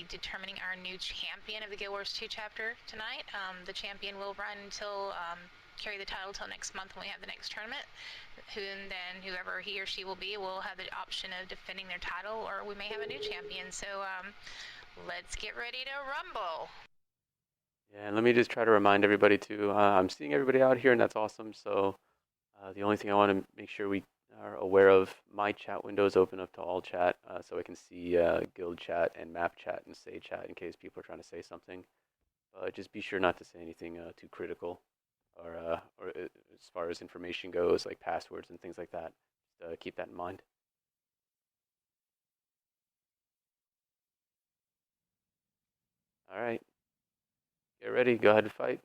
determining our new champion of the Guild Wars 2 chapter tonight. The champion will run until carry the title till next month when we have the next tournament. And then whoever he or she will be will have the option of defending their title, or we may have a new champion. So let's get ready to rumble. Yeah, and let me just try to remind everybody too. I'm seeing everybody out here, and that's awesome. So the only thing I want to make sure we are aware of, my chat window is open up to all chat, so I can see guild chat and map chat and say chat in case people are trying to say something. Just be sure not to say anything too critical, or as far as information goes, like passwords and things like that. Just keep that in mind. All right, get ready. Go ahead and fight.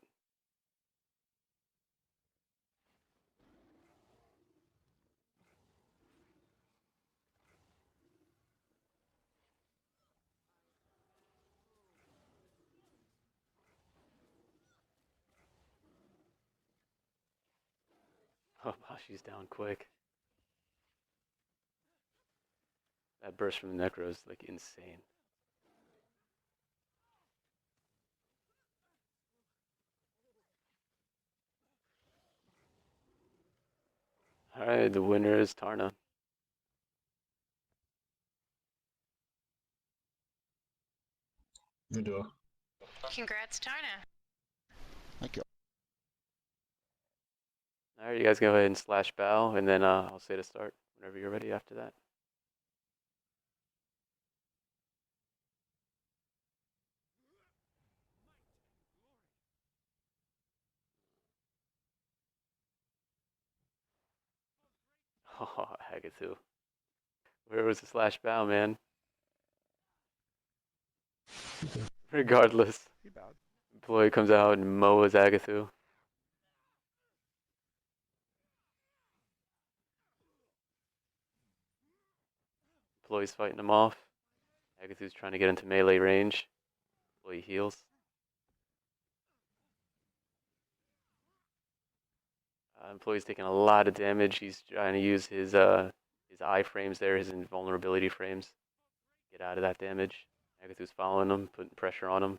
Oh, she's down quick. That burst from the Necro is like insane. All right, the winner is Tarna. Good job. Congrats, Tarna. Thank you. All right, you guys go ahead and slash bow, and then I'll say to start whenever you're ready after that. Oh, Agathu. Where was the slash bow, man? Regardless. He bowed. Employee comes out and mows Agathu. Employee's fighting him off. Agathu's trying to get into melee range. Employee heals. Employee's taking a lot of damage. He's trying to use his iframes there, his invulnerability frames. Get out of that damage. Agathu's following him, putting pressure on him.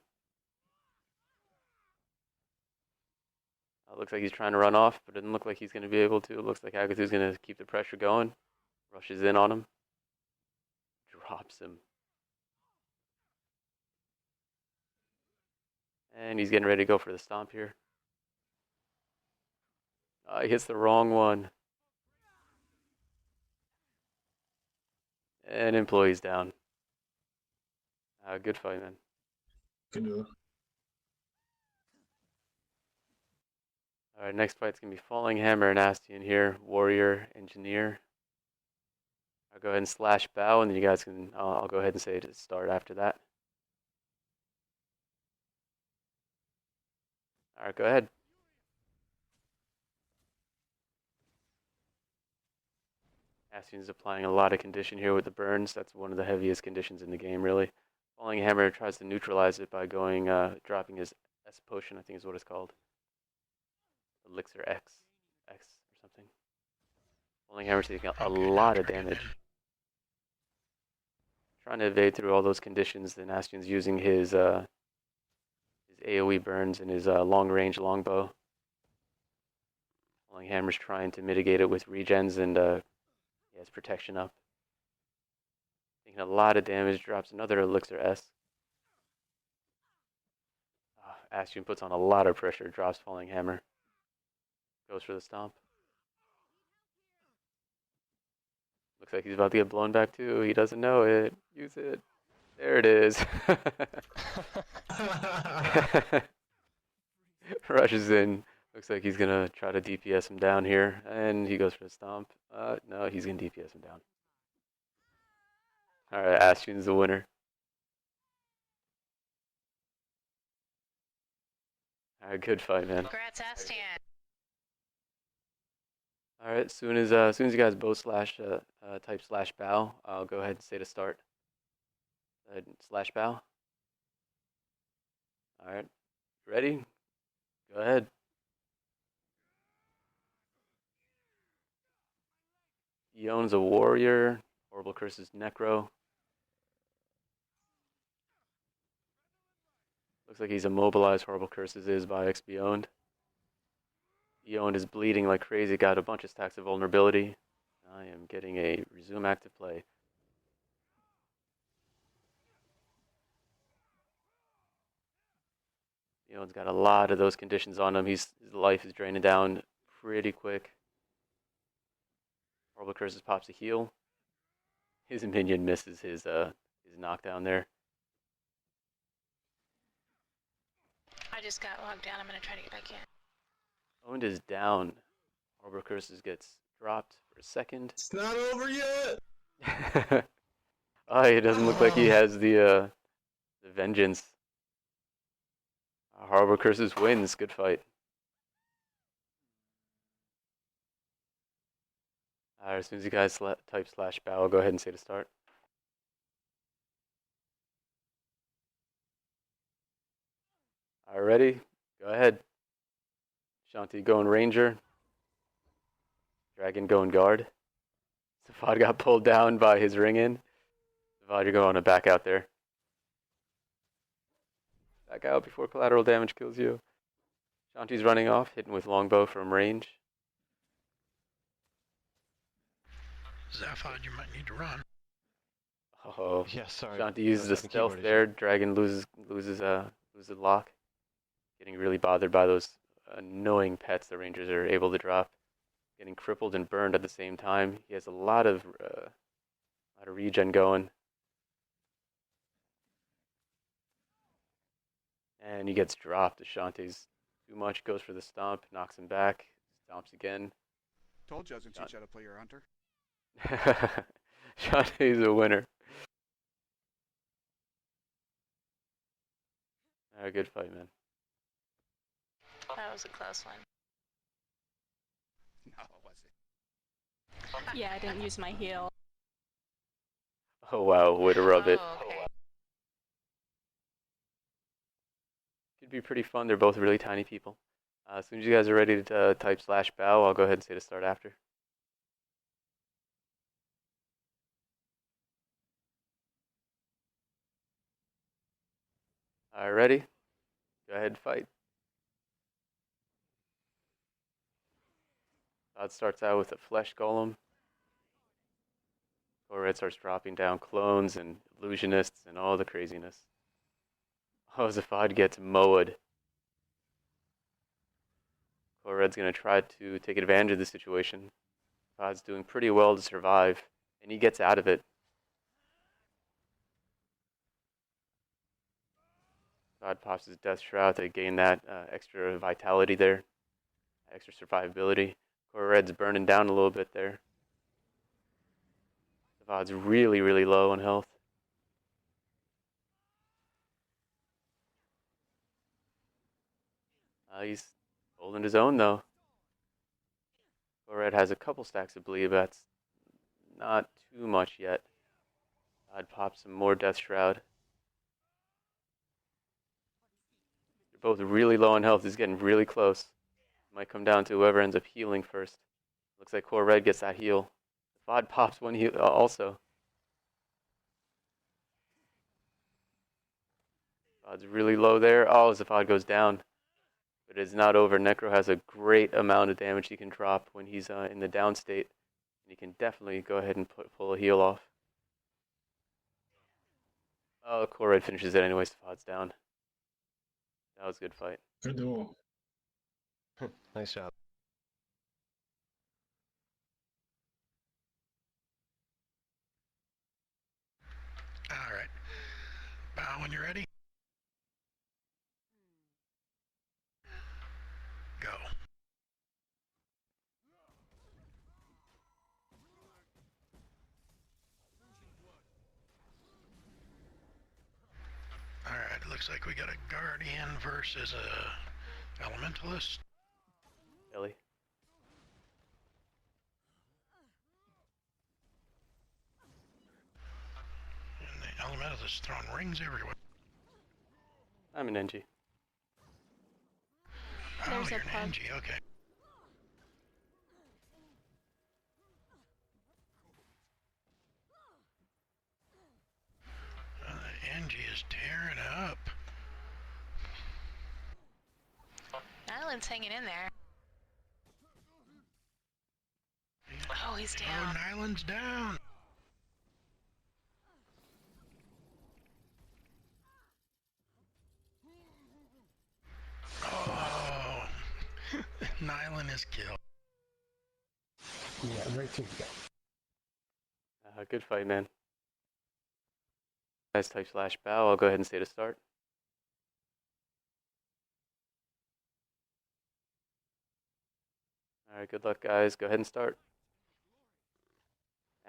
Looks like he's trying to run off, but it doesn't look like he's going to be able to. It looks like Agathu's going to keep the pressure going. Rushes in on him. Drops him. And he's getting ready to go for the stomp here. He hits the wrong one. And employee's down. Good fight, man. Good job. Alright, next fight's going to be Falling Hammer and Astian here. Warrior, Engineer. I'll go ahead and slash bow, and then you guys can, I'll go ahead and say to start after that. Alright, go ahead. Astian's applying a lot of condition here with the burns. That's one of the heaviest conditions in the game, really. Falling Hammer tries to neutralize it by going, dropping his S potion, I think is what it's called. Elixir X or something. Falling Hammer's taking a lot of damage. Trying to evade through all those conditions, then Astian's using his AoE burns and his long-range longbow. Falling Hammer's trying to mitigate it with regens and he has protection up. Taking a lot of damage, drops another Elixir S. Astian puts on a lot of pressure, drops Falling Hammer. Goes for the stomp. Looks like he's about to get blown back too. He doesn't know it. Use it. There it is. Rushes in. Looks like he's going to try to DPS him down here. And he goes for the stomp. No, he's going to DPS him down. Alright, Astian's the winner. Alright, good fight, man. Congrats, Astian. Alright, as soon as you guys both type slash bow, I'll go ahead and say to start. Slash bow. Alright, ready? Go ahead. He owns a warrior. Horrible Curses Necro. Looks like he's immobilized. Horrible Curses is by XP owned. Eowned is bleeding like crazy. Got a bunch of stacks of vulnerability. I am getting a resume active play. Eowned's got a lot of those conditions on him. His life is draining down pretty quick. Horrible Curses pops a heal. His minion misses his knockdown there. I just got logged down. I'm gonna try to get back in. Owned is down. Horrible Curses gets dropped for a second. It's not over yet. Oh, it doesn't look like he has the vengeance. Horrible Curses wins. Good fight. As soon as you guys type /bow, I'll go ahead and say to start. Alright, ready? Go ahead. Shanti going Ranger. Dragon going Guard. Safad got pulled down by his ring in. Safad, you're going to back out there. Back out before collateral damage kills you. Shanti's running off, hitting with longbow from range. Safad, you might need to run. Oh, Yeah, sorry. Shanti uses a stealth there. Dragon loses lock. Getting really bothered by those annoying pets the Rangers are able to drop. Getting crippled and burned at the same time. He has a lot of regen going. And he gets dropped. Ashanti's too much, goes for the stomp, knocks him back, stomps again. Told you I was going to teach you how to play your hunter. Shanti's a winner. Good fight, man. That was a close one. No, was it? Yeah, I didn't use my heal. Oh wow, way to rub it. Oh, okay. Could be pretty fun. They're both really tiny people. As soon as you guys are ready to type /bow, I'll go ahead and say to start after. Alright, ready? Go ahead and fight. That starts out with a flesh golem. Red starts dropping down clones and illusionists and all the craziness. Oh, Zafad gets mowed. Red's going to try to take advantage of the situation. Zafad's doing pretty well to survive, and he gets out of it. Zafad pops his Death Shroud to gain that extra vitality there, extra survivability. Red's burning down a little bit there. Zafad's really, really low on health. He's holding his own though. Red has a couple stacks of bleed, but that's not too much yet. I'd pop some more Death Shroud. They're both really low on health. He's getting really close. Might come down to whoever ends up healing first. Looks like Core Red gets that heal. Zafad pops one heal also. Zafad's really low there. Oh, Zafad goes down. But it's not over. Necro has a great amount of damage he can drop when he's in the down state. And he can definitely go ahead and pull a heal off. Oh, Core Red finishes it anyway. Zafad's down. That was a good fight. Good duel. Nice job. All right. Bow when you're ready. Go. All right. It looks like we got a Guardian versus a Elementalist. Ellie. And the Elementalist throwing rings everywhere. I'm an NG. Oh, There's you're a an pug. NG. Okay. The NG is tearing up. Nyland's hanging in there. Oh, he's Oh, down. Nyland's down. Oh, Nyland is killed. Yeah, right to go. Good fight, man. Guys, type slash bow. I'll go ahead and say to start. Alright, good luck, guys. Go ahead and start.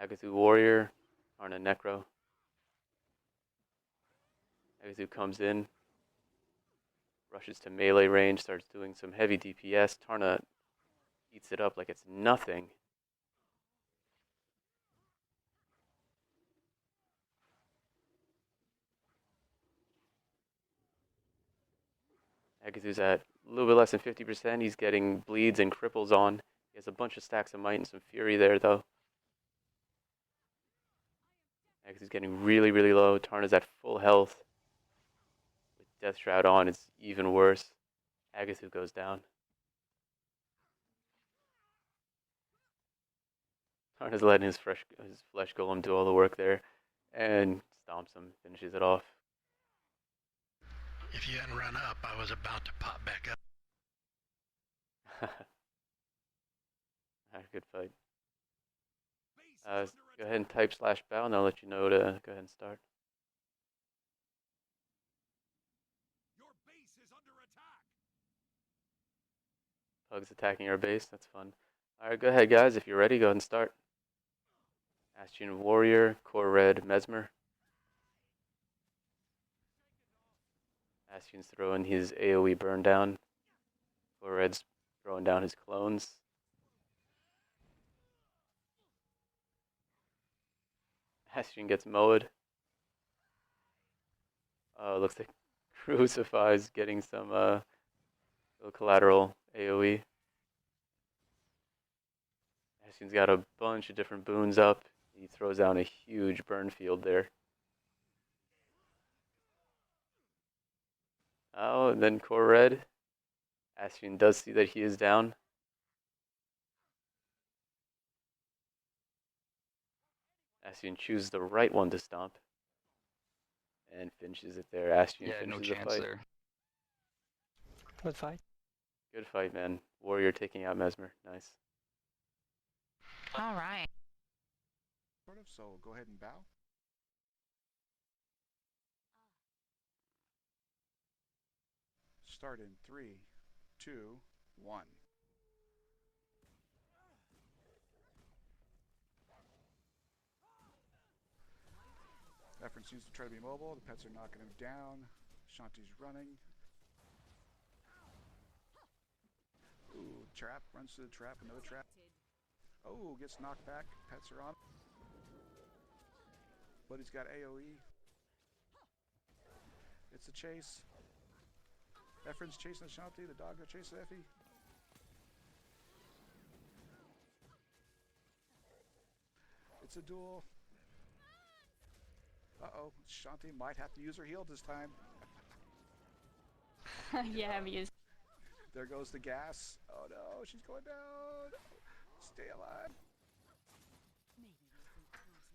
Agathu Warrior, Tarna Necro. Agathu comes in, rushes to melee range, starts doing some heavy DPS. Tarna eats it up like it's nothing. Agathu's at a little bit less than 50%. He's getting bleeds and cripples on. He has a bunch of stacks of might and some fury there, though. Agathu's getting really, really low. Tarna's at full health. With Death Shroud on, it's even worse. Agathu goes down. Tarna's letting his flesh golem do all the work there. And stomps him, finishes it off. If you hadn't run up, I was about to pop back up. Alright, good fight. Go ahead and type slash bow, and I'll let you know to go ahead and start. Your base is under attack. Pugs attacking our base, that's fun. Alright, go ahead, guys. If you're ready, go ahead and start. Astion Warrior, Core Red, Mesmer. Astion's throwing his AoE burn down. Core Red's throwing down his clones. Astion gets mowed. Looks like Crucify's getting some little collateral AoE. Astion's got a bunch of different boons up. He throws down a huge burn field there. Oh, and then Core Red. Astion does see that he is down. Astion chooses the right one to stomp. And finishes it there. Astion Yeah, finishes no the chance fight. there. Good fight. Good fight, man. Warrior taking out Mesmer. Nice. All right. Sort of, so go ahead and bow. Start in 3, 2, 1. Effi seems to try to be mobile. The pets are knocking him down. Shanti's running. Ooh, trap. Runs to the trap. Another trap. Oh, gets knocked back. Pets are on. But he's got AoE. It's a chase. Efren's chasing Shanti. The dog are chasing Effi. It's a duel. Uh-oh. Shanti might have to use her heal this time. Yeah, I'm used. There goes the gas. Oh no, she's going down. Stay alive.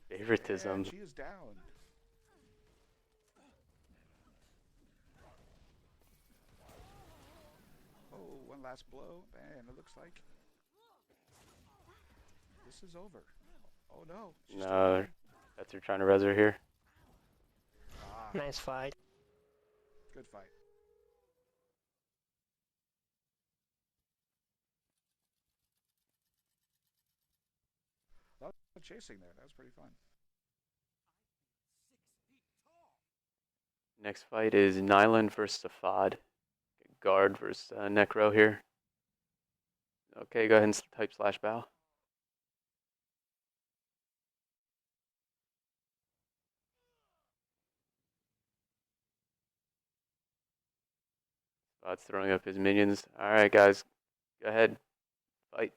Favoritism. And she is down. Oh, one last blow. Man, it looks like this is over. Oh no. She's still No, alive. that's her trying to res her here. Ah, Nice fight. good fight. A lot of chasing there. That was pretty fun. Next fight is Nyland versus Safad. Guard versus Necro here. Okay, go ahead and type slash bow. Safad's throwing up his minions. Alright, guys. Go ahead. Fight.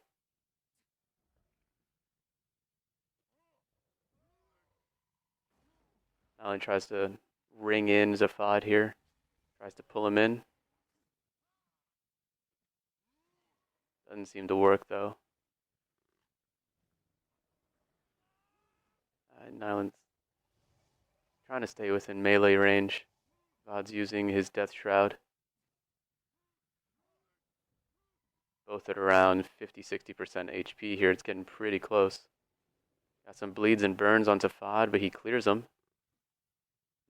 Nyland tries to ring in Zafad here. Tries to pull him in. Doesn't seem to work though. Nyland's trying to stay within melee range. Vod's using his Death Shroud. Both at around 50-60% HP here. It's getting pretty close. Got some bleeds and burns onto Fod, but he clears them.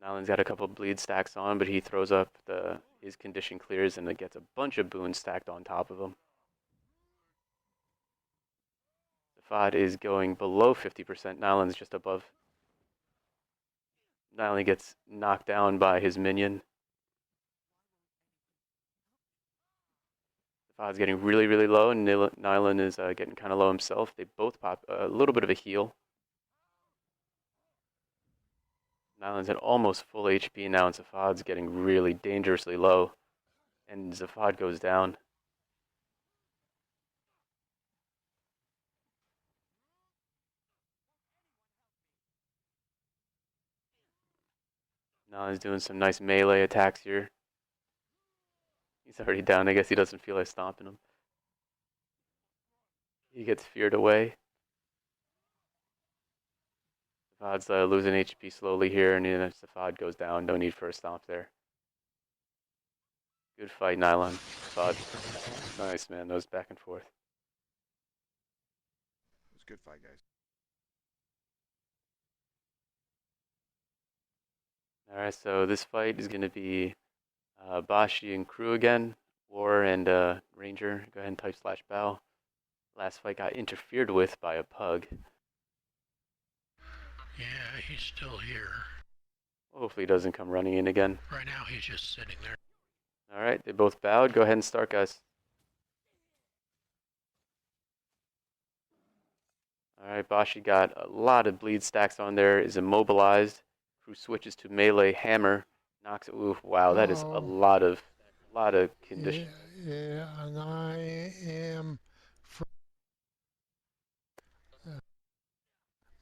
Nyland's got a couple bleed stacks on, but he throws up his condition clears and it gets a bunch of boons stacked on top of him. Fod is going below 50%. Nyland's just above. Nyland gets knocked down by his minion. Fod's getting really, really low, and Nyland is getting kind of low himself. They both pop a little bit of a heal. Nyland's at almost full HP now, and Zafad's getting really dangerously low. And Zafad goes down. Nyland's doing some nice melee attacks here. He's already down. I guess he doesn't feel like stomping him. He gets feared away. Zafad's losing HP slowly here, and then Zafad goes down. No need for a stomp there. Good fight, Nyland. Zafad. Nice, man. Those back and forth. It was a good fight, guys. Alright, so this fight is going to be Bashi and Crew again. War and Ranger. Go ahead and type /bow. Last fight got interfered with by a pug. Yeah, he's still here. Hopefully he doesn't come running in again. Right now he's just sitting there. Alright, they both bowed. Go ahead and start, guys. Alright, Bashi got a lot of bleed stacks on there, is immobilized. Crew switches to melee hammer, knocks it. Oof, wow, that is a lot of condition. Yeah, and I am.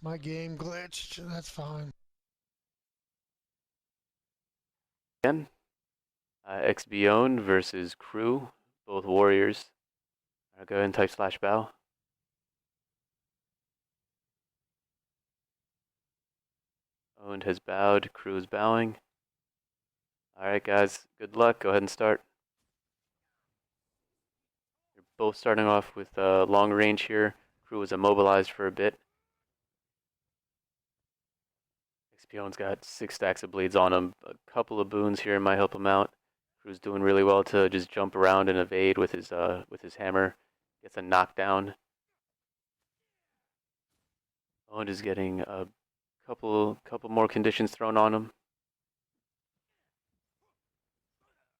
My game glitched. That's fine. Again, XBON versus Crew, both warriors. I'll go ahead and type /bow. Owned has bowed, Crew is bowing. Alright guys, good luck, go ahead and start. You're both starting off with long range here. Crew is immobilized for a bit. XPON's got 6 stacks of bleeds on him. A couple of boons here might help him out. Crew's doing really well to just jump around and evade with his hammer. Gets a knockdown. Owned is getting a couple more conditions thrown on him.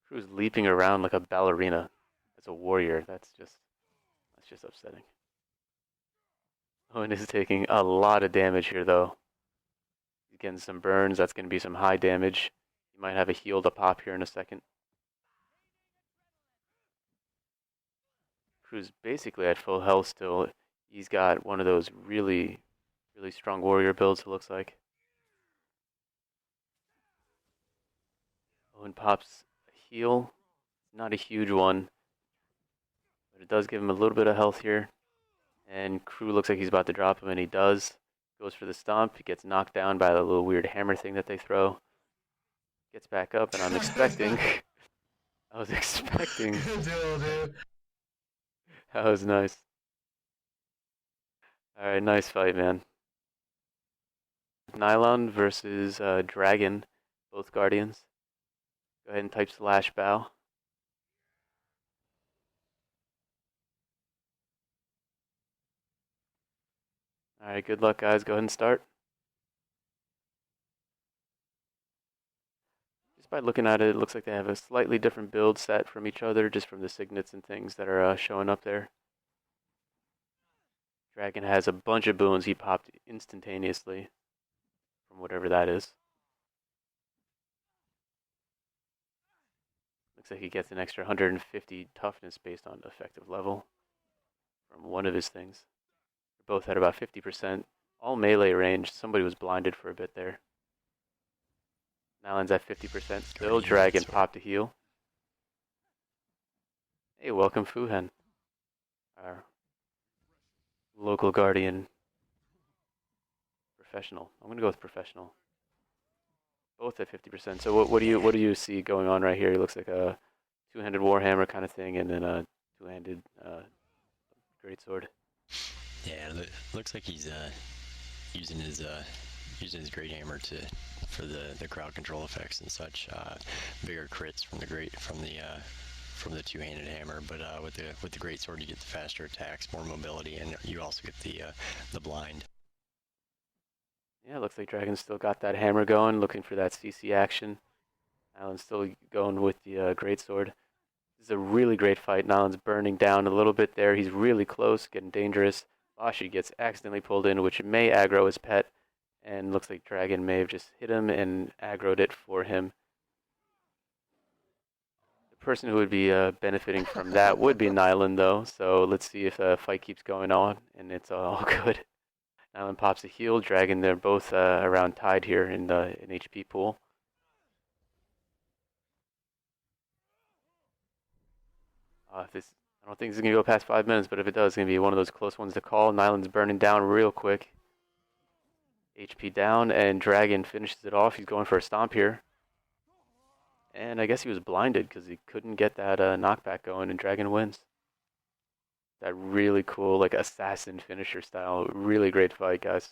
Crew's leaping around like a ballerina as a warrior. That's just upsetting. Owen is taking a lot of damage here though. He's getting some burns. That's going to be some high damage. He might have a heal to pop here in a second. Crew's basically at full health still. He's got one of those really strong warrior builds, it looks like. Owen pops a heal. Not a huge one, but it does give him a little bit of health here. And Crew looks like he's about to drop him, and he does. Goes for the stomp. He gets knocked down by the little weird hammer thing that they throw. Gets back up, and I'm expecting... I was expecting... That was nice. Alright, nice fight, man. Nylon versus Dragon, both Guardians. Go ahead and type /bow. Alright, good luck guys, go ahead and start. Just by looking at it, it looks like they have a slightly different build set from each other, just from the signets and things that are showing up there. Dragon has a bunch of boons he popped instantaneously. From whatever that is. Looks like he gets an extra 150 toughness based on effective level from one of his things. They're both at about 50%. All melee range. Somebody was blinded for a bit there. Nyland's at 50% still. Dragon popped a heal. Hey, welcome Fuhen. Local guardian. Professional. I'm gonna go with professional. Both at 50%. So what do you see going on right here? It looks like a two-handed warhammer kind of thing, and then a two-handed greatsword. Yeah, looks like he's using his great hammer for the crowd control effects and such. Bigger crits from the two-handed hammer, but with the greatsword you get the faster attacks, more mobility, and you also get the blind. Yeah, looks like Dragon's still got that hammer going, looking for that CC action. Alan's still going with the greatsword. This is a really great fight. Alan's burning down a little bit there. He's really close, getting dangerous. Bashi gets accidentally pulled in, which may aggro his pet, and looks like Dragon may have just hit him and aggroed it for him. The person who would be benefiting from that would be Nyland, though, so let's see if the fight keeps going on, and it's all good. Nyland pops a heal. Dragon, they're both around tied here in the HP pool. I don't think this is going to go past 5 minutes, but if it does, it's going to be one of those close ones to call. Nyland's burning down real quick. HP down, and Dragon finishes it off. He's going for a stomp here. And I guess he was blinded because he couldn't get that knockback going, and Dragon wins. That really cool, like, assassin finisher style. Really great fight, guys.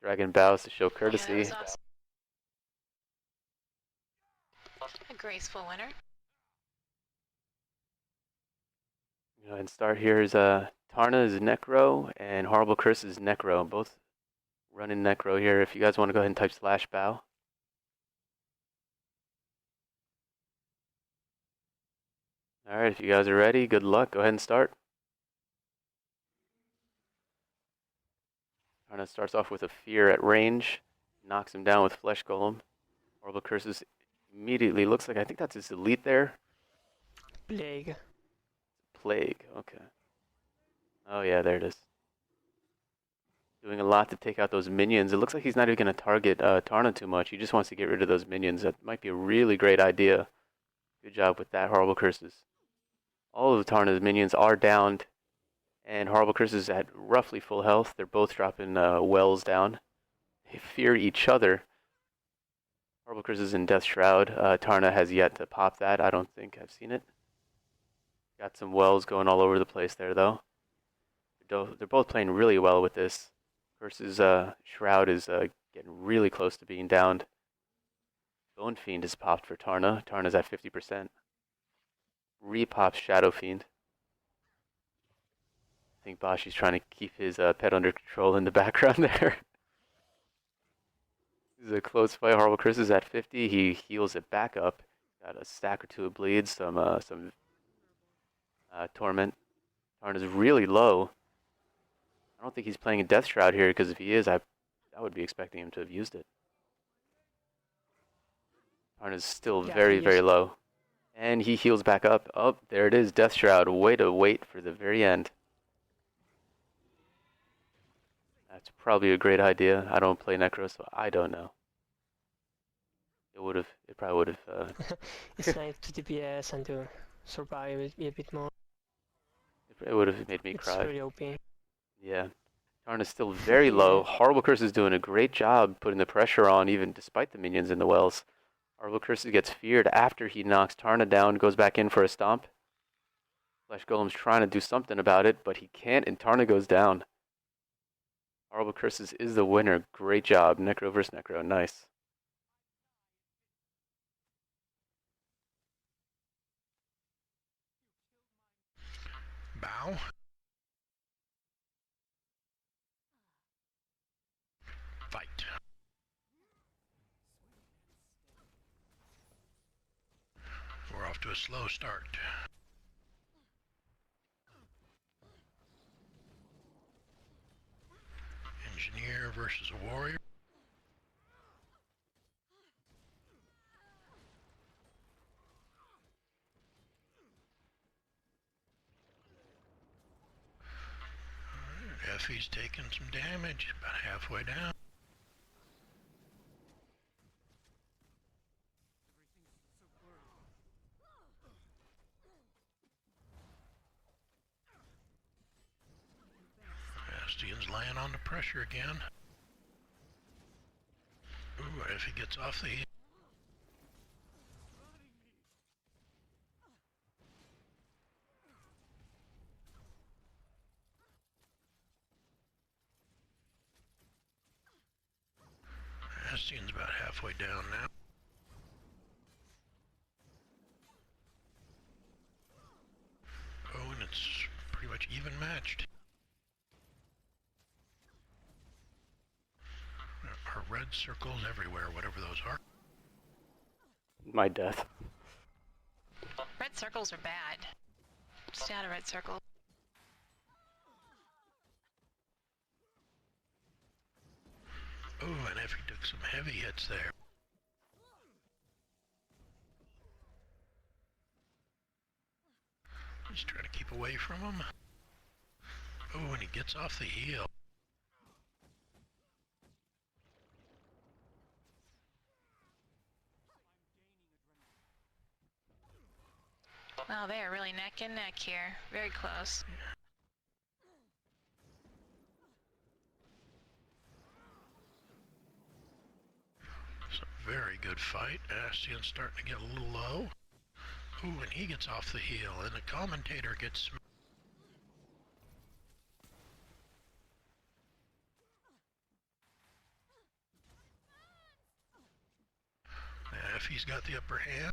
Dragon bows to show courtesy. Yeah, that was awesome. A graceful winner. You know, and start here is Tarna is Necro, and Horrible Curse is Necro. Both running Necro here. If you guys want to go ahead and type /bow. Alright, if you guys are ready, good luck. Go ahead and start. Tarna starts off with a Fear at range. Knocks him down with Flesh Golem. Horrible Curses immediately looks like, I think that's his elite there. Plague. Plague, okay. Oh yeah, there it is. Doing a lot to take out those minions. It looks like he's not even going to target Tarna too much. He just wants to get rid of those minions. That might be a really great idea. Good job with that, Horrible Curses. All of Tarna's minions are downed, and Horrible Curses at roughly full health. They're both dropping wells down. They fear each other. Horrible Curses in Death Shroud. Tarna has yet to pop that. I don't think I've seen it. Got some wells going all over the place there, though. They're both playing really well with this. Curses Shroud is getting really close to being downed. Bone Fiend is popped for Tarna. Tarna's at 50%. Repops Shadow Fiend. I think Bashi's trying to keep his pet under control in the background there. This is a close fight. Horrible Curse is at 50. He heals it back up. Got a stack or two of bleeds, some Torment. Tarna's really low. I don't think he's playing a Death Shroud here, because if he is, I would be expecting him to have used it. Tarna's still very low. And he heals back up. Oh, there it is, Death Shroud. Way to wait for the very end. That's probably a great idea. I don't play Necro, so I don't know. It probably would have. It's nice to DPS and to survive a bit more. It would have made me cry. It's really OP. Yeah. Tarna's still very low. Horrible Curse is doing a great job putting the pressure on, even despite the minions in the wells. Horrible Curse gets feared after he knocks Tarna down, goes back in for a stomp. Flesh Golem's trying to do something about it, but he can't, and Tarna goes down. Horrible Curses is the winner. Great job. Necro versus Necro. Nice. Bow. Fight. We're off to a slow start. Engineer versus a warrior. Effi's taking some damage, about halfway down. Astian's laying on the pressure again. Ooh, if he gets off the heel. Astian's about halfway down now. Oh, and it's pretty much even matched. There are red circles everywhere, whatever those are. My death. Red circles are bad. Stay out of red circles. Ooh, and Effie took some heavy hits there. He's trying to keep away from him. Ooh, and he gets off the heel. Wow, they are really neck and neck here. Very close. It's a very good fight. Astian's starting to get a little low. Ooh, and he gets off the heel, and the commentator gets... Effie's got the upper hand.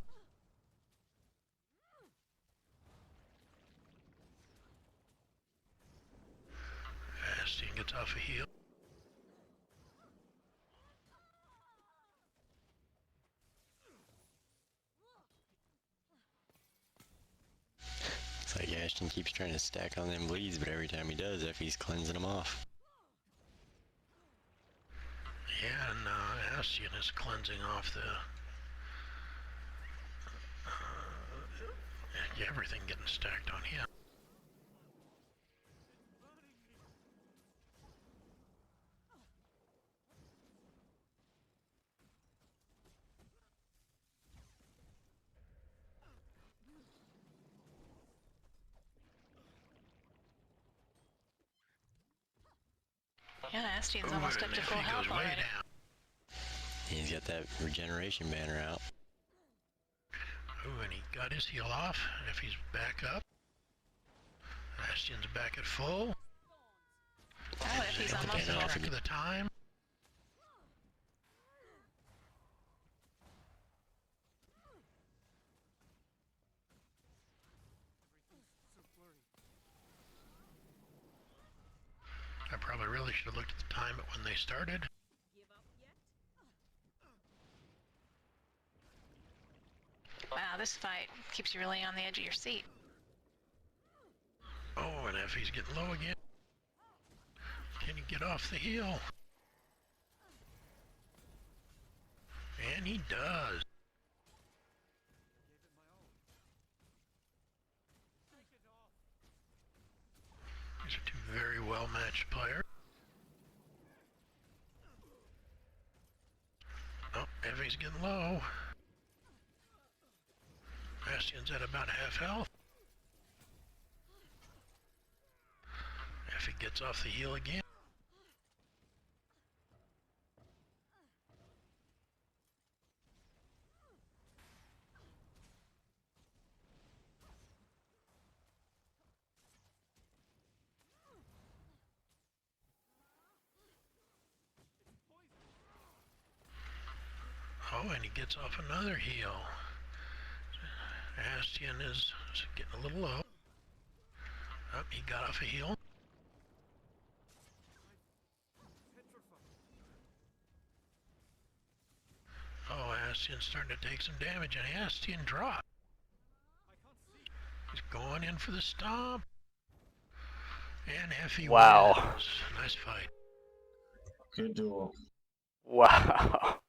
Astian gets off a heel. It's like Ashton keeps trying to stack on them bleeds, but every time he does, Effie's cleansing them off. Yeah, and Astian is cleansing off the... everything getting stacked on him. Yeah, Astian's Ooh, almost up and to full Effie health goes way already. down. He's got that regeneration banner out. Ooh, and he got his heel off. Effie's back up. Astian's back at full. Oh, Effie's got the almost banner full. off Track of the time. I probably really should have looked at the time at when they started. Wow, this fight keeps you really on the edge of your seat. Oh, and Effie's getting low again. Can he get off the heel? And he does. These are two very well matched players. Oh, Effie's getting low. Astian's at about half health. Effie gets off the heel again. Oh, and he gets off another heel. Astian is getting a little low. Oh, he got off a heel. Oh, Astian's starting to take some damage, and Astian dropped. He's going in for the stomp. And Effie Wow. wins. Nice fight. Good duel. Wow.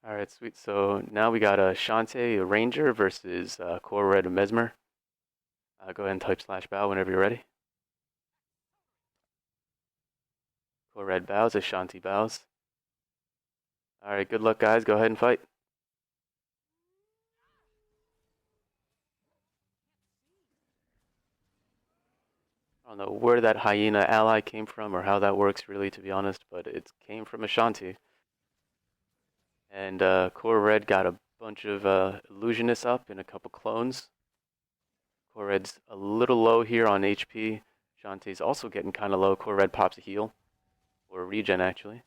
All right, sweet. So now we got a Shantae, a Ranger versus Core Red, a Mesmer. Go ahead and type /bow whenever you're ready. Core Red bows, Ashanti bows. All right, good luck, guys. Go ahead and fight. I don't know where that hyena ally came from or how that works really, to be honest, but it came from Ashanti. And Core Red got a bunch of illusionists up and a couple clones. Core Red's a little low here on HP. Ashanti's also getting kind of low. Core Red pops a heal. Or a regen, actually.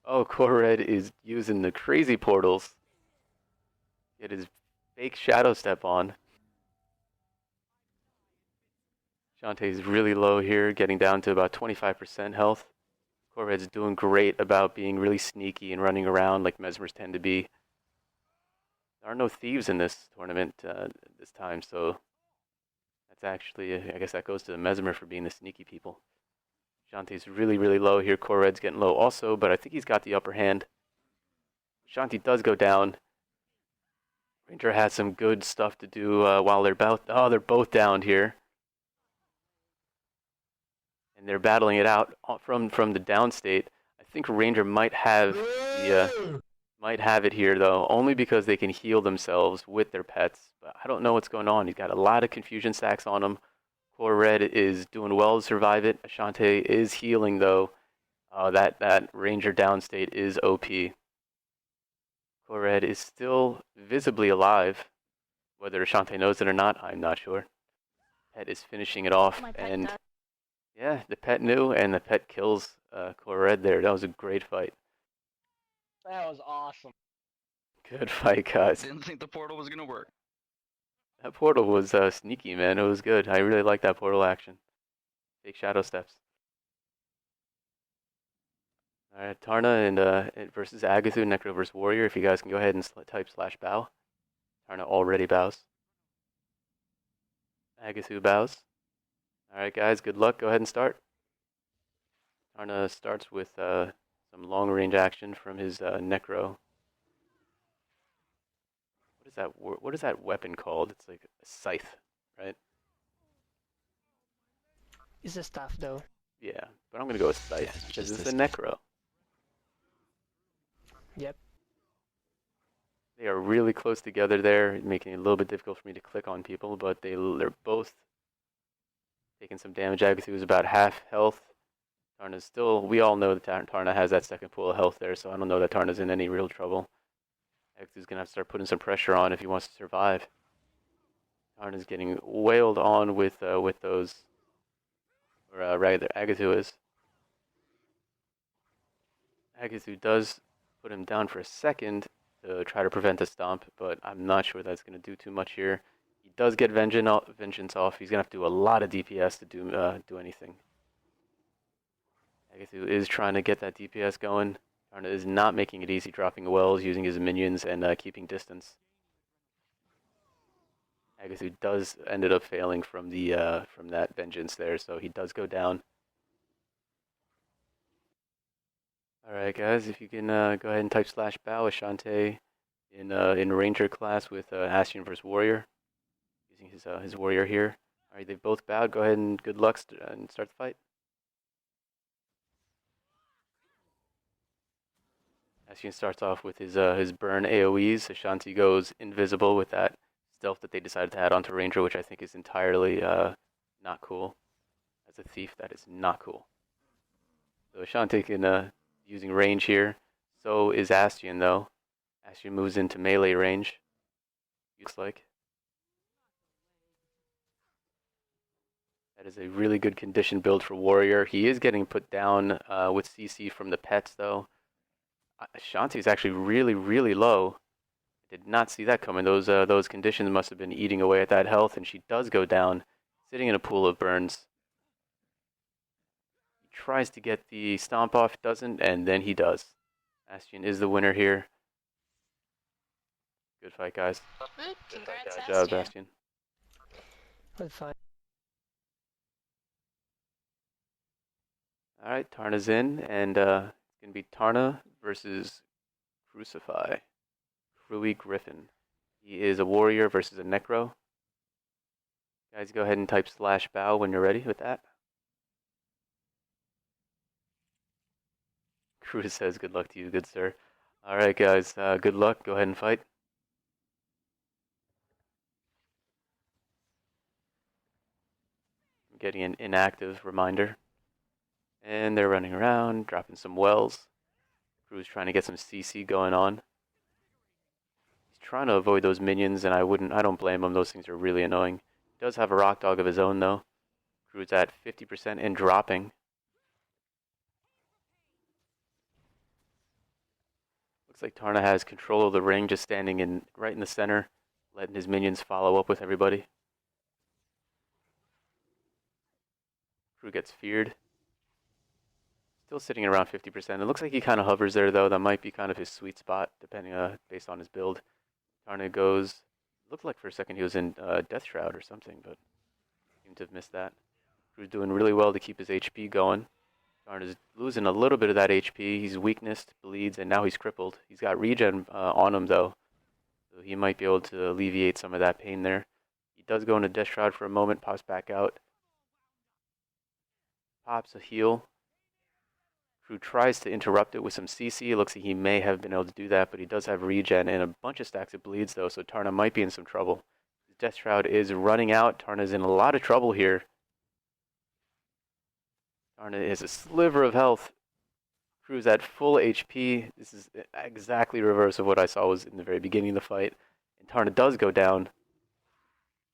Oh, Core Red is using the crazy portals. Get his fake shadow step on. Shantae's really low here, getting down to about 25% health. Core Red's doing great about being really sneaky and running around like Mesmers tend to be. There are no thieves in this tournament this time, so that's actually, I guess that goes to the Mesmer for being the sneaky people. Shantae's really, really low here. Core Red's getting low also, but I think he's got the upper hand. Shantae does go down. Ranger has some good stuff to do while they're they're both down here. And they're battling it out from the down state. I think Ranger might have it here though, only because they can heal themselves with their pets. But I don't know what's going on. He's got a lot of confusion stacks on him. Core Red is doing well to survive it. Ashanti is healing though. That Ranger down state is OP. Core Red is still visibly alive. Whether Ashanti knows it or not, I'm not sure. Pet is finishing it off, and yeah, the pet knew, and the pet kills Core Red there. That was a great fight. That was awesome. Good fight, guys. Didn't think the portal was gonna work. That portal was sneaky, man. It was good. I really like that portal action. Fake shadow steps. Alright, Tarna and versus Agathu, Necro versus Warrior. If you guys can go ahead and type /bow. Tarna already bows. Agathu bows. Alright guys, good luck. Go ahead and start. Tarna starts with some long range action from his Necro. What is that weapon called? It's like a scythe, right? It's a staff though. Yeah, but I'm gonna go with scythe because it's a Necro. Yep. They are really close together there, making it a little bit difficult for me to click on people, but they're both taking some damage. Agathu is about half health. Tarna's still, we all know that Tarna has that second pool of health there, so I don't know that Tarna's in any real trouble. Agathu's going to have to start putting some pressure on if he wants to survive. Tarna's getting wailed on with those, or rather Agathu is. Agathu does put him down for a second to try to prevent a stomp, but I'm not sure that's going to do too much here. He does get vengeance off. He's going to have to do a lot of DPS to do anything. Agathu is trying to get that DPS going. Tarna is not making it easy, dropping wells, using his minions, and keeping distance. Agathu does ended up failing from that vengeance there, so he does go down. Alright guys, if you can go ahead and type /bow, Ashanti in Ranger class with Astion versus Warrior. Using his Warrior here. Alright, they've both bowed. Go ahead and good luck and start the fight. Astion starts off with his burn AoEs. Ashanti goes invisible with that stealth that they decided to add onto Ranger, which I think is entirely not cool. As a thief, that is not cool. So Ashanti can using range here. So is Astion though. Astion moves into melee range. Looks like. That is a really good condition build for Warrior. He is getting put down with CC from the pets though. Ashanti is actually really, really low. Did not see that coming. Those conditions must have been eating away at that health, and she does go down, sitting in a pool of burns. He tries to get the stomp off, doesn't, and then he does. Astion is the winner here. Good fight, guys. Congrats, Good job, Astion. Good fight. All right, Tarna's in, and it's gonna be Tarna versus Crucify. Cruey Griffin. He is a Warrior versus a Necro. Guys, go ahead and type /bow when you're ready with that. Cruz says, good luck to you, good sir. Alright guys, good luck. Go ahead and fight. getting an inactive reminder. And they're running around, dropping some wells. Crew's trying to get some CC going on. He's trying to avoid those minions, and I don't blame him. Those things are really annoying. He does have a rock dog of his own, though. Crew's at 50% and dropping. Looks like Tarna has control of the ring, just standing right in the center, letting his minions follow up with everybody. Crew gets feared. Still sitting around 50%. It looks like he kind of hovers there, though. That might be kind of his sweet spot, depending based on his build. Tarna goes. Looked like for a second he was in Death Shroud or something, but seemed to have missed that. Crew's doing really well to keep his HP going. Tarna's losing a little bit of that HP. He's weaknessed, bleeds, and now he's crippled. He's got regen on him, though, so he might be able to alleviate some of that pain there. He does go into Death Shroud for a moment, pops back out. Pops a heal. Crew tries to interrupt it with some CC. It looks like he may have been able to do that, but he does have regen and a bunch of stacks of bleeds, though, so Tarna might be in some trouble. His Death Shroud is running out. Tarna's in a lot of trouble here. Tarna has a sliver of health. Crew's at full HP. This is exactly reverse of what I saw was in the very beginning of the fight. And Tarna does go down.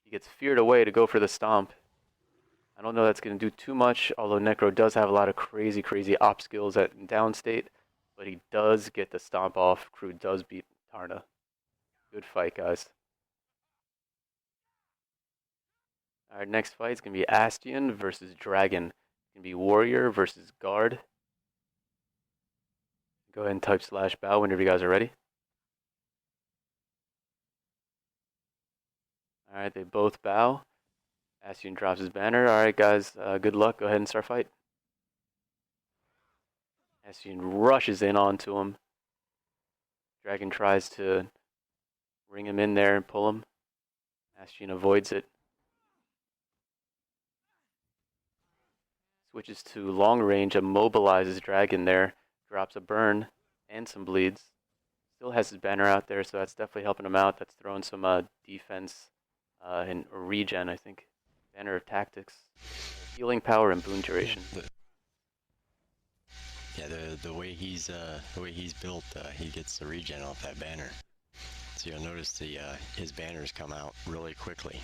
He gets feared away to go for the stomp. I don't know that's going to do too much, although Necro does have a lot of crazy op skills at downstate. But he does get the stomp off. Crew does beat Tarna. Good fight, guys. Our next fight is going to be Astion versus Dragon. It's going to be Warrior versus Guard. Go ahead and type /bow whenever you guys are ready. Alright, they both bow. Astion drops his banner. Alright, guys, good luck. Go ahead and start fight. Astion rushes in onto him. Dragon tries to ring him in there and pull him. Astion avoids it. Switches to long range, immobilizes Dragon there. Drops a burn and some bleeds. Still has his banner out there, so that's definitely helping him out. That's throwing some defense and regen, I think. Banner of tactics, healing power, and boon duration. Yeah, the way he's built, he gets the regen off that banner. So you'll notice his banners come out really quickly.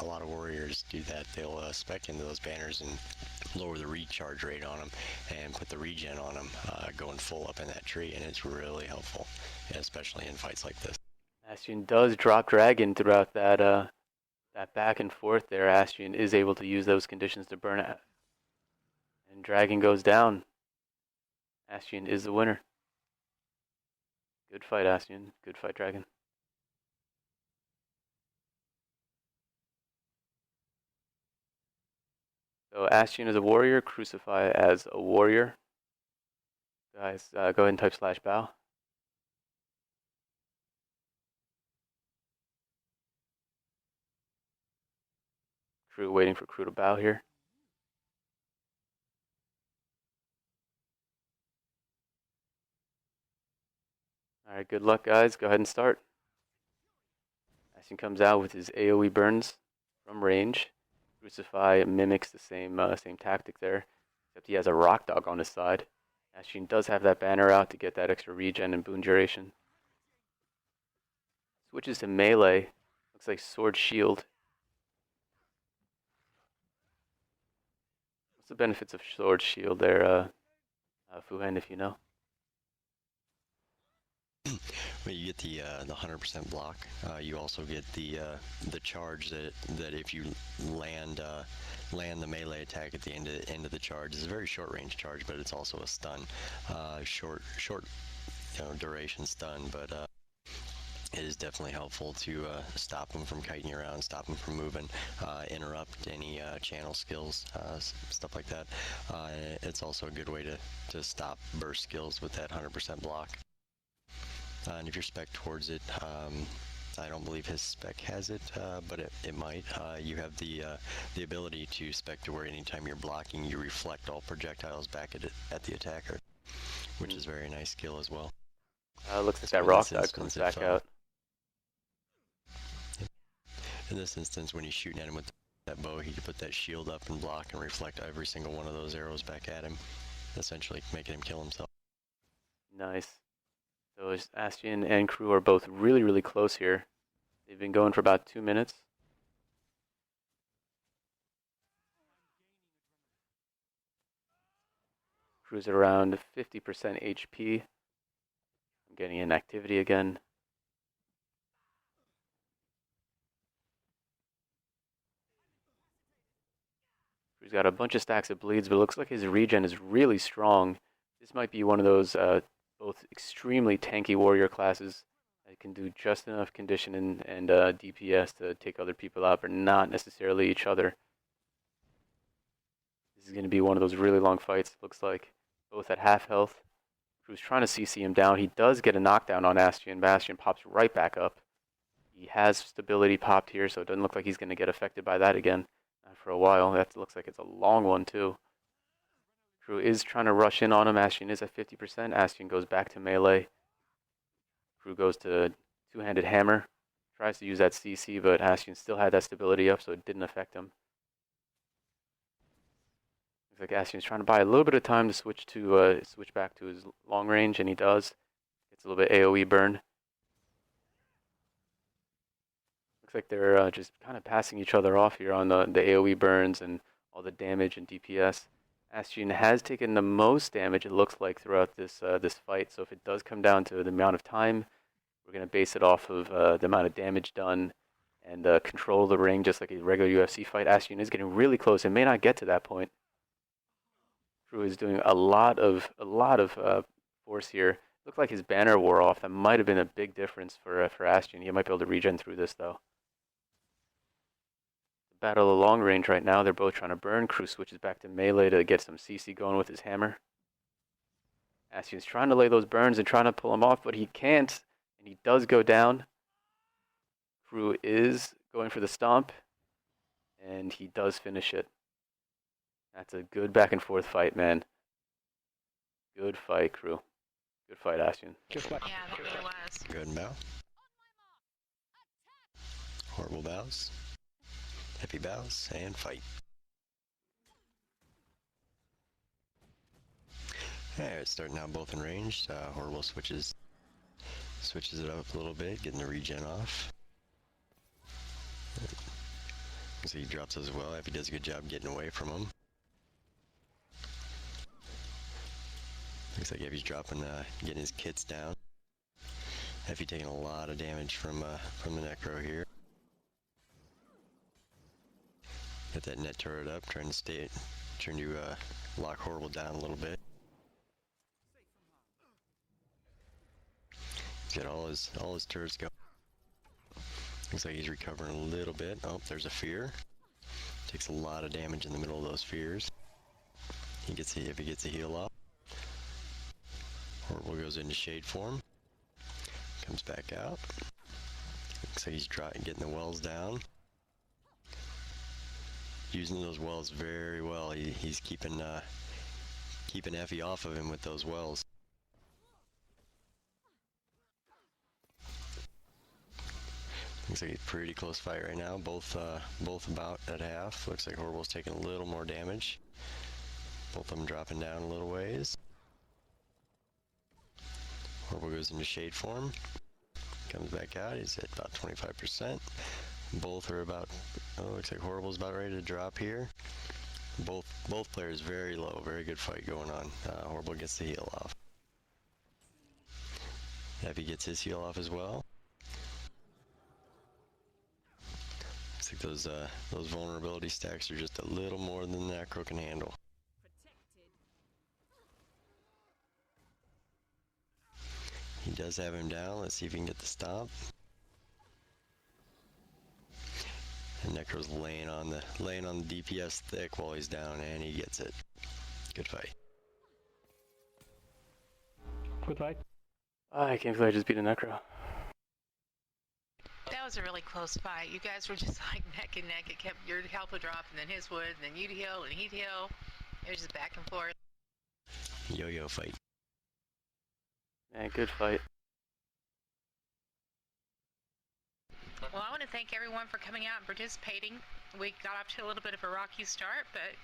A lot of warriors do that. They'll spec into those banners and lower the recharge rate on them and put the regen on them, going full up in that tree, and it's really helpful, especially in fights like this. Astion does drop Dragon throughout that back and forth there. Astion is able to use those conditions to burn it. And Dragon goes down. Astion is the winner. Good fight, Astion. Good fight, Dragon. So Astion is a warrior, Crucify as a warrior. Guys, go ahead and type /bow. Crew waiting for Crew to bow here. Alright, good luck, guys. Go ahead and start. Astion comes out with his AoE burns from range. Crucify mimics the same tactic there, except he has a rock dog on his side. Astion does have that banner out to get that extra regen and boon duration. Switches to melee. Looks like sword shield. What's the benefits of sword shield there, Fuhen, if you know? Well, you get the 100% block. You also get the charge that if you land the melee attack at the end of the charge. It's a very short range charge, but it's also a stun, short duration stun. But it is definitely helpful to stop them from kiting around, stop them from moving, interrupt any channel skills, stuff like that. It's also a good way to stop burst skills with that 100% block. And if you're spec towards it, I don't believe his spec has it, but it might. You have the ability to spec to where anytime you're blocking, you reflect all projectiles back at the attacker, which is a very nice skill as well. Looks like that rock dog comes back out. In this instance, when you're shooting at him with that bow, he could put that shield up and block and reflect every single one of those arrows back at him, essentially making him kill himself. Nice. So Astian and crew are both really, really close here. They've been going for about 2 minutes. Crew's at around 50% HP. I'm getting inactivity again. He's got a bunch of stacks of bleeds, but it looks like his regen is really strong. This might be one of those both extremely tanky warrior classes that can do just enough condition and DPS to take other people out, but not necessarily each other. This is going to be one of those really long fights, looks like. Both at half health. Crew's trying to CC him down. He does get a knockdown on Astian. Bastion pops right back up. He has stability popped here, so it doesn't look like he's going to get affected by that again. For a while. That looks like it's a long one too. Crew is trying to rush in on him. Astian is at 50%. Astian goes back to melee. Crew goes to two-handed hammer. Tries to use that CC, but Astian still had that stability up, so it didn't affect him. Looks like Astian's trying to buy a little bit of time to switch back to his long range, and he does. Gets a little bit AoE burn. Looks like they're just kind of passing each other off here on the AoE burns and all the damage and DPS. Astian has taken the most damage, it looks like, throughout this fight. So if it does come down to the amount of time, we're going to base it off of the amount of damage done and control the ring, just like a regular UFC fight. Astian is getting really close. It may not get to that point. Crew is doing a lot of force here. Looks like his banner wore off. That might have been a big difference for Astian. He might be able to regen through this though. Battle of long range right now. They're both trying to burn. Crew switches back to melee to get some CC going with his hammer. Astian's trying to lay those burns and trying to pull him off, but he can't, and he does go down. Crew is going for the stomp, and he does finish it. That's a good back and forth fight, man. Good fight, Crew. Good fight, Astian. Good fight. Yeah, that really was. Good bow. Horrible bows. Happy bows and fight. Alright, starting out both in range. Horrible switches it up a little bit, getting the regen off. So he drops as well. Effie does a good job getting away from him. Looks like Effie's dropping, getting his kits down. Effie taking a lot of damage from the necro here. Get that net turret up, trying to lock Horrible down a little bit. He's got all his turrets going. Looks like he's recovering a little bit. Oh, there's a fear. Takes a lot of damage in the middle of those fears. If he gets a heal off. Horrible goes into shade form. Comes back out. Looks like he's getting the wells down. Using those wells very well. He's keeping Effie off of him with those wells. Looks like a pretty close fight right now. Both about at half. Looks like Horrible's taking a little more damage. Both of them dropping down a little ways. Horrible goes into shade form. Comes back out. He's at about 25%. Both are about, looks like Horrible's about ready to drop here. Both players very low, very good fight going on. Horrible gets the heal off. Effie gets his heal off as well. Looks like those vulnerability stacks are just a little more than the Necro can handle. He does have him down. Let's see if he can get the stomp. And Necro's laying on the DPS thick while he's down, and he gets it. Good fight. Good fight. I can't believe I just beat a Necro. That was a really close fight. You guys were just like neck and neck. It kept, your health would drop, and then his would, and then you'd heal, and he'd heal. It was just back and forth. Yo-yo fight. Yeah, good fight. Well, I want to thank everyone for coming out and participating. we got off to a little bit of a rocky start, but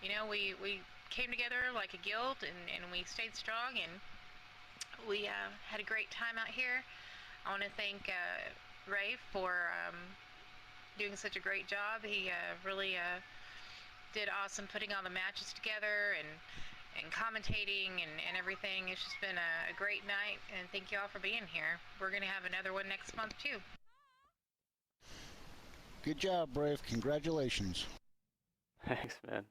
you know, we came together like a guild, and we stayed strong, and we had a great time out here. I want to thank Raif for doing such a great job. He really did awesome putting all the matches together and commentating and everything. It's just been a great night, and thank you all for being here. We're going to have another one next month too. Good job, Brave. Congratulations. Thanks, man.